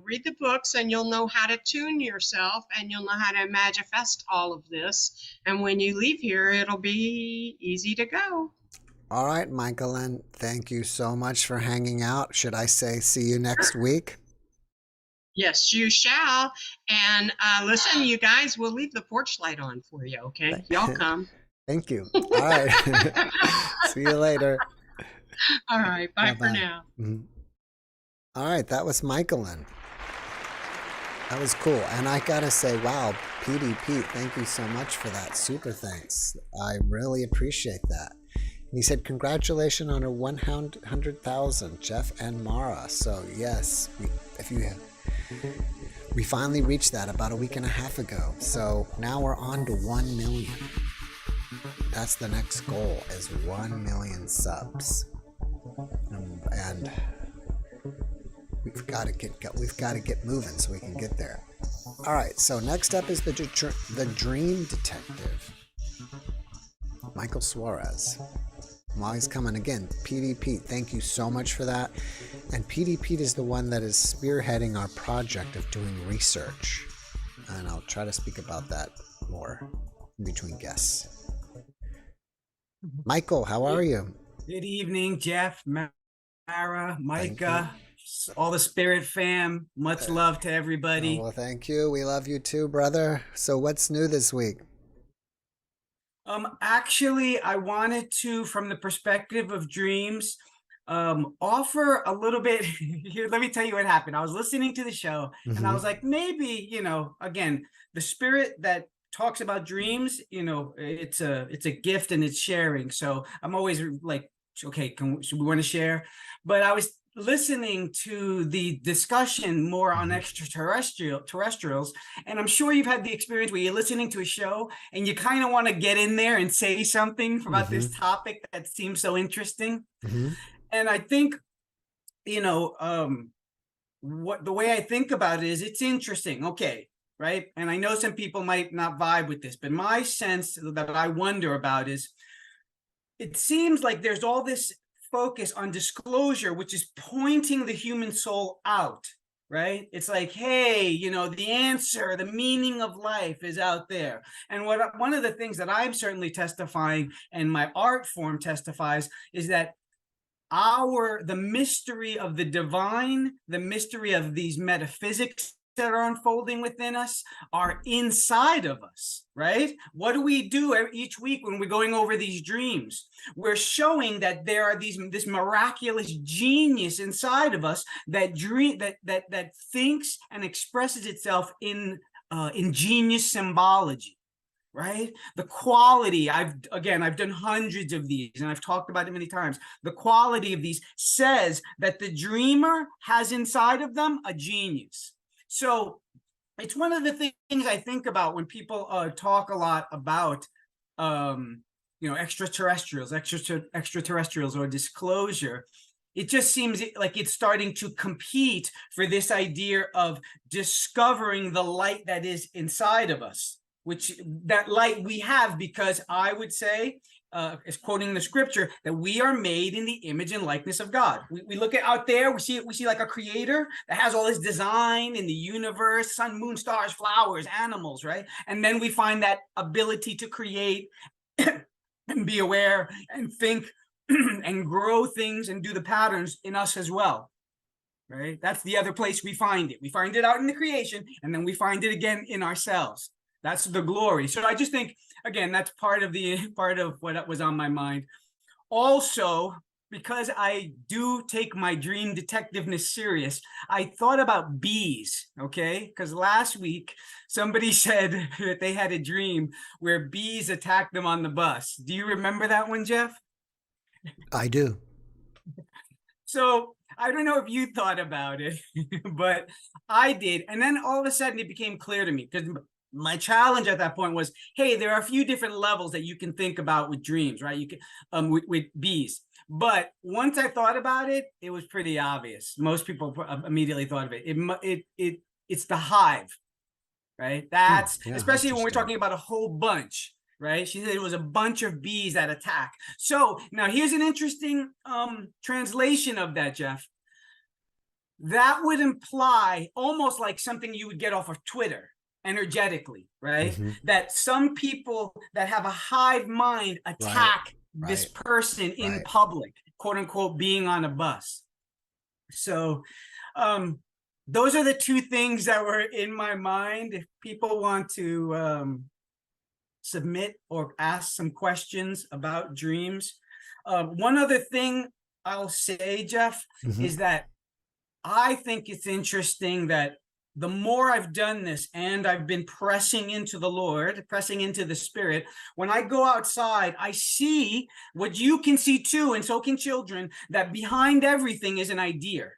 read the books, and you'll know how to tune yourself, and you'll know how to manifest all of this. And when you leave here, it'll be easy to go. All right, Michael, and thank you so much for hanging out. Should I say see you next week? Yes, you shall. And listen, you guys, we'll leave the porch light on for you, okay? Y'all come. Thank you. All right. See you later. All right. Bye Bye-bye. for now. Mhm. All right, that was Michaelin. That was cool. And I got to say, wow, PDP, thank you so much for that. Super thanks. I really appreciate that. And he said, congratulations on a 100,000, Jeff and Mara. So yes, we finally reached that about a week and a half ago. So now we're on to 1 million. That's the next goal, is 1 million subs. And we've got to get moving so we can get there. All right, so next up is the Dream Detective, Michael Suarez. While he's coming again, PDP, thank you so much for that. And PDP is the one that is spearheading our project of doing research. And I'll try to speak about that more in between guests. Michael, how are you? Good evening, Jeff, Mara, Micah, all the Spirit fam. Much love to everybody. Oh, well, thank you. We love you too, brother. So what's new this week? Actually, I wanted to, from the perspective of dreams, offer a little bit here. Let me tell you what happened. I was listening to the show and I was like, maybe, again, the spirit that talks about dreams, it's a gift and it's sharing. So I'm always like, okay, should we want to share? But I was listening to the discussion more on extraterrestrials, and I'm sure you've had the experience where you're listening to a show and you kind of want to get in there and say something about this topic that seems so interesting. And I think, what the way I think about it is it's interesting. Okay. Right. And I know some people might not vibe with this, but my sense that I wonder about is it seems like there's all this focus on disclosure, which is pointing the human soul out, right? It's like, hey, the answer, the meaning of life is out there. And one of the things that I'm certainly testifying, and my art form testifies, is that the mystery of the divine, the mystery of these metaphysics that are unfolding within us are inside of us, right? What do we do each week when we're going over these dreams? We're showing that there are this miraculous genius inside of us that thinks and expresses itself in ingenious symbology. Right? The quality, I've done hundreds of these and I've talked about it many times. The quality of these says that the dreamer has inside of them a genius. So it's one of the things I think about when people talk a lot about, extraterrestrials or disclosure. It just seems like it's starting to compete for this idea of discovering the light that is inside of us, which that light we have, because I would say, is quoting the scripture, that we are made in the image and likeness of God. We look at out there, we see like a creator that has all this design in the universe, sun, moon, stars, flowers, animals, right? And then we find that ability to create and be aware and think and grow things and do the patterns in us as well. Right? That's the other place we find it. We find it out in the creation, and then we find it again in ourselves. That's the glory. So I just think, again, that's part of what was on my mind. Also, because I do take my dream detectiveness serious, I thought about bees, okay? Because last week, somebody said that they had a dream where bees attacked them on the bus. Do you remember that one, Jeff? I do. So I don't know if you thought about it, but I did. And then all of a sudden it became clear to me, because my challenge at that point was, hey, there are a few different levels that you can think about with dreams, right? You can with bees. But once I thought about it, it was pretty obvious. Most people immediately thought of it. It's the hive, right? That's Yeah, especially when we're interesting. talking about a whole bunch, right? She said it was a bunch of bees that attack. So now here's an interesting translation of that, Jeff. That would imply almost like something you would get off of Twitter energetically, right? Mhm. That some people that have a hive mind attack this right, person in right. public, quote unquote, being on a bus. So those are the two things that were in my mind. If people want to submit or ask some questions about dreams. One other thing I'll say, Jeff, Mhm. is that I think it's interesting that the more I've done this and I've been pressing into the Lord, pressing into the Spirit, when I go outside, I see what you can see too, and so can children, that behind everything is an idea,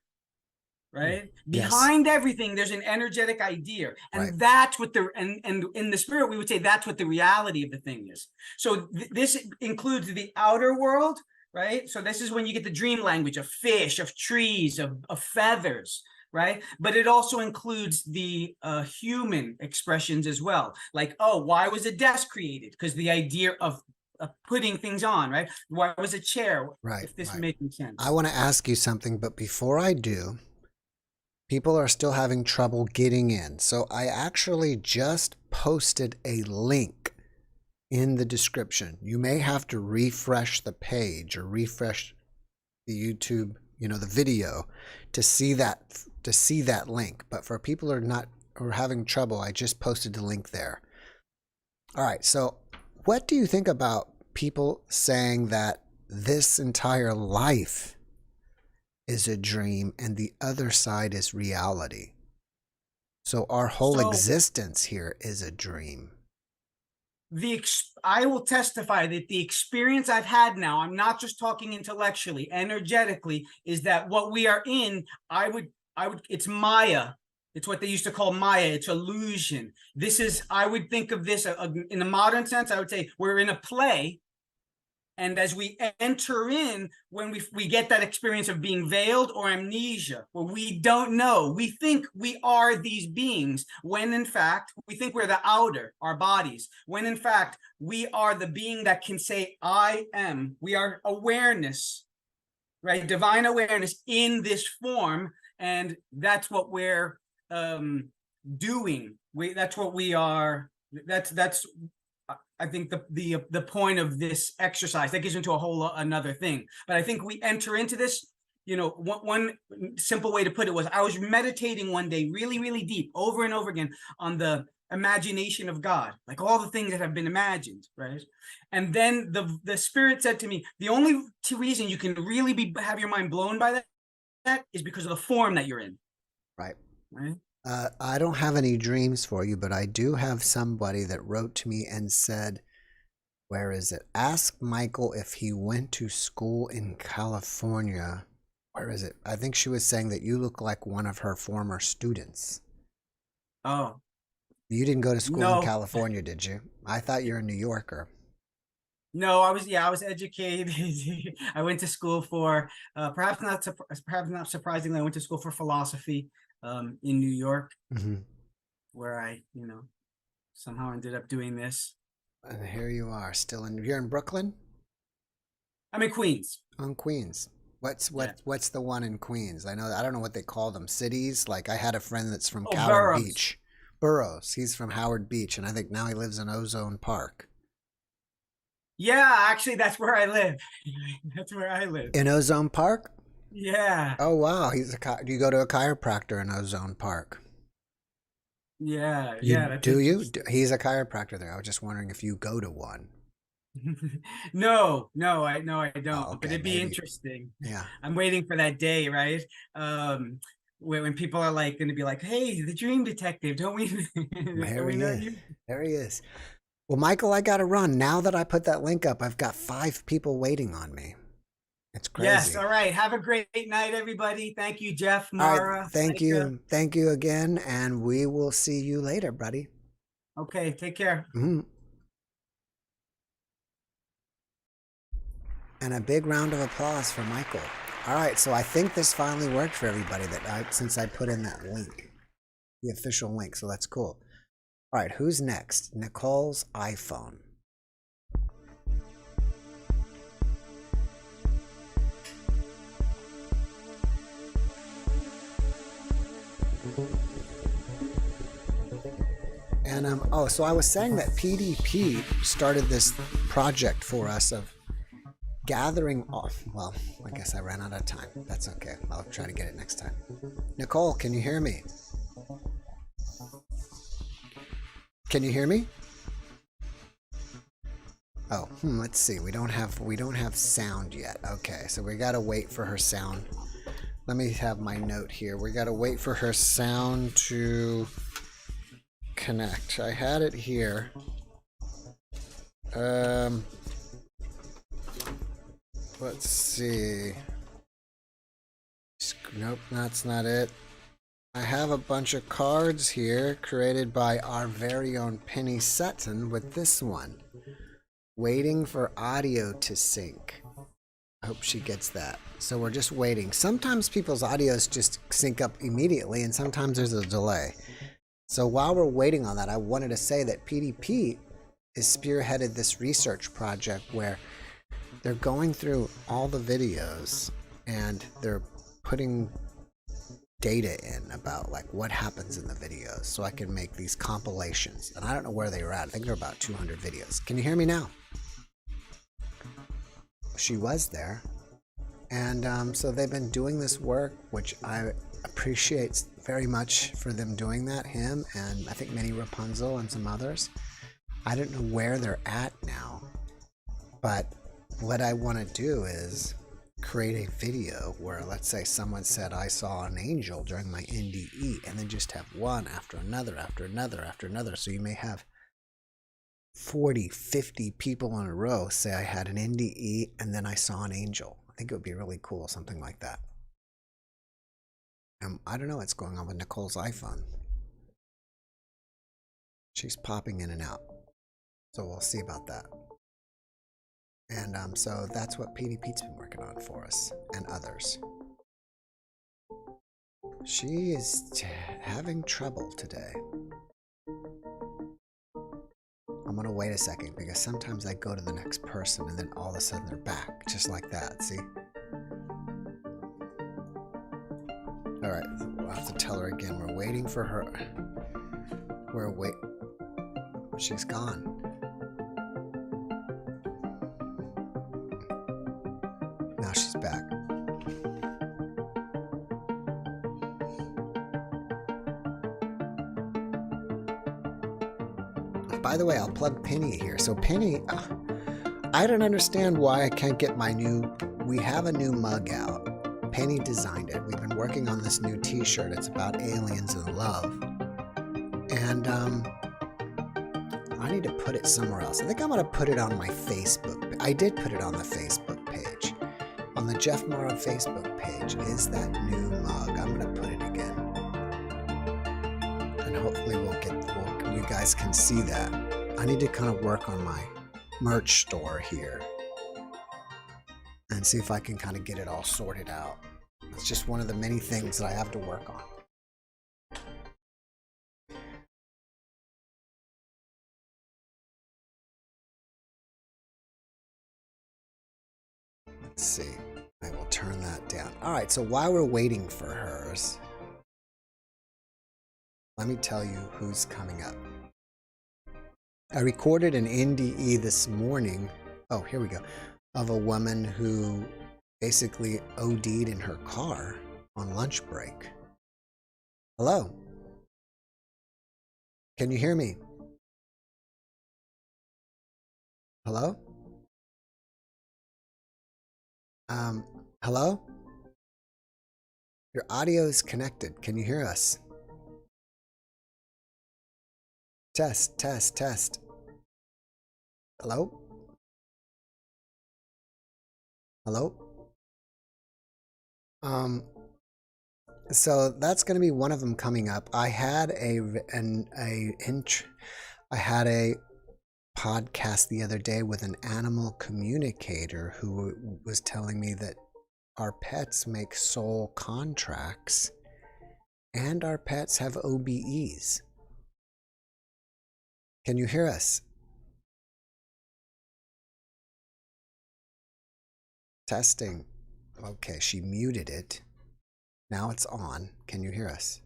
right? Yes. Behind everything, there's an energetic idea. Right. And that's what and in the Spirit, we would say that's what the reality of the thing is. So this includes the outer world, right? So this is when you get the dream language of fish, of trees, of feathers, right? But it also includes the human expressions as well. Like, oh, why was a desk created? Because the idea of putting things on, right? Why was a chair? Right, If this right. making sense. I want to ask you something, but before I do, people are still having trouble getting in. So I actually just posted a link in the description. You may have to refresh the page or refresh the YouTube, the video to see that link. But for people who are having trouble, I just posted the link there. All right. So what do you think about people saying that this entire life is a dream and the other side is reality? So our whole existence here is a dream. I will testify that the experience I've had now, I'm not just talking intellectually, energetically, is that what we are in, it's Maya. It's what they used to call Maya. It's illusion. I would think of this in a modern sense. I would say we're in a play. And as we enter in, when we get that experience of being veiled or amnesia, where we don't know, we think we are these beings, when in fact, we think we're the outer, our bodies, when in fact, we are the being that can say, I am. We are awareness, right? Divine awareness in this form. And that's what we're doing. That's what we are. That's I think the point of this exercise that gets into a whole another thing. But I think we enter into this, one simple way to put it was I was meditating one day really, really deep over and over again on the imagination of God, like all the things that have been imagined, right? And then the Spirit said to me, the only reason you can really have your mind blown by that is because of the form that you're in. Right. Right. I don't have any dreams for you, but I do have somebody that wrote to me and said, where is it? Ask Michael if he went to school in California. Where is it? I think she was saying that you look like one of her former students. Oh. You didn't go to school in California, did you? I thought you're a New Yorker. No, I was educated. I went to school for, perhaps not surprisingly, I went to school for philosophy in New York, where I, somehow ended up doing this. And here you are, you're in Brooklyn? I'm in Queens. On Queens. What's the one in Queens? I don't know what they call them. Cities? Like I had a friend that's from Howard Beach. Burroughs. He's from Howard Beach, and I think now he lives in Ozone Park. Yeah, actually, that's where I live. That's where I live. In Ozone Park? Yeah. Oh, wow. Do you go to a chiropractor in Ozone Park? Yeah. Do you? He's a chiropractor there. I was just wondering if you go to one. No, I don't. Oh, okay, but it'd be interesting. Yeah. I'm waiting for that day, right? When people are going to be like, "Hey, the Dream Detective, don't we?" There he is. There he is. Well, Michael, I got to run. Now that I put that link up, I've got 5 people waiting on me. It's crazy. Yes. All right. Have a great night, everybody. Thank you, Jeff, All Mara. right, thank you. Thank you again. And we will see you later, buddy. Okay. Take care. And a big round of applause for Michael. All right, so I think this finally worked for everybody since I put in that link, the official link. So that's cool. All right, who's next? Nicole's iPhone. And oh, so I was saying that PDP started this project for us of gathering off. Well, I guess I ran out of time. That's okay. I'll try to get it next time. Nicole, can you hear me? Can you hear me? Oh, let's see. We don't have sound yet. Okay, so we gotta wait for her sound. Let me have my note here. We gotta wait for her sound to connect. I had it here. Let's see. Nope, that's not it. I have a bunch of cards here created by our very own Penny Sutton with this one. Waiting for audio to sync. I hope she gets that. So we're just waiting. Sometimes people's audios just sync up immediately and sometimes there's a delay. So while we're waiting on that, I wanted to say that PDP is spearheaded this research project where they're going through all the videos and they're putting data in about like what happens in the videos so I can make these compilations. And I don't know where they were at. I think they're about 200 videos. Can you hear me now? She was there. And so they've been doing this work, which I appreciate very much for them doing that, him and I think Minnie Rapunzel and some others. I don't know where they're at now, but what I want to do is create a video where, let's say someone said I saw an angel during my NDE, and then just have one after another after another after another. So you may have 40, 50 people in a row say I had an NDE and then I saw an angel. I think it would be really cool, something like that. I don't know what's going on with Nicole's iPhone. She's popping in and out. So we'll see about that. And so that's what PDP's been working on for us and others. She is having trouble today. I'm gonna wait a second because sometimes I go to the next person and then all of a sudden they're back, just like that, see? All right, we'll have to tell her again. We're waiting for her. She's gone. Now she's back. By the way, I'll plug Penny here. So Penny, I don't understand why I can't get my we have a new mug out. Penny designed it. We've been working on this new t-shirt. It's about aliens and love. And I need to put it somewhere else. I think I'm gonna put it on my Facebook. I did put it on the Facebook page. On the JeffMara Facebook page is that new mug. I'm gonna put it again. And hopefully you guys can see that. I need to kind of work on my merch store here and see if I can kind of get it all sorted out. It's just one of the many things that I have to work on. Let's see. I will turn that down. All right, so while we're waiting for hers, let me tell you who's coming up. I recorded an NDE this morning. Oh, here we go. Of a woman who basically OD'd in her car on lunch break. Hello? Can you hear me? Hello? Hello? Your audio is connected. Can you hear us? Test, test, test. Hello? Hello? Um, so that's going to be one of them coming up. I had a podcast the other day with an animal communicator who was telling me that our pets make soul contracts and our pets have OBEs. Can you hear us? Testing. Okay, she muted it. Now it's on. Can you hear us?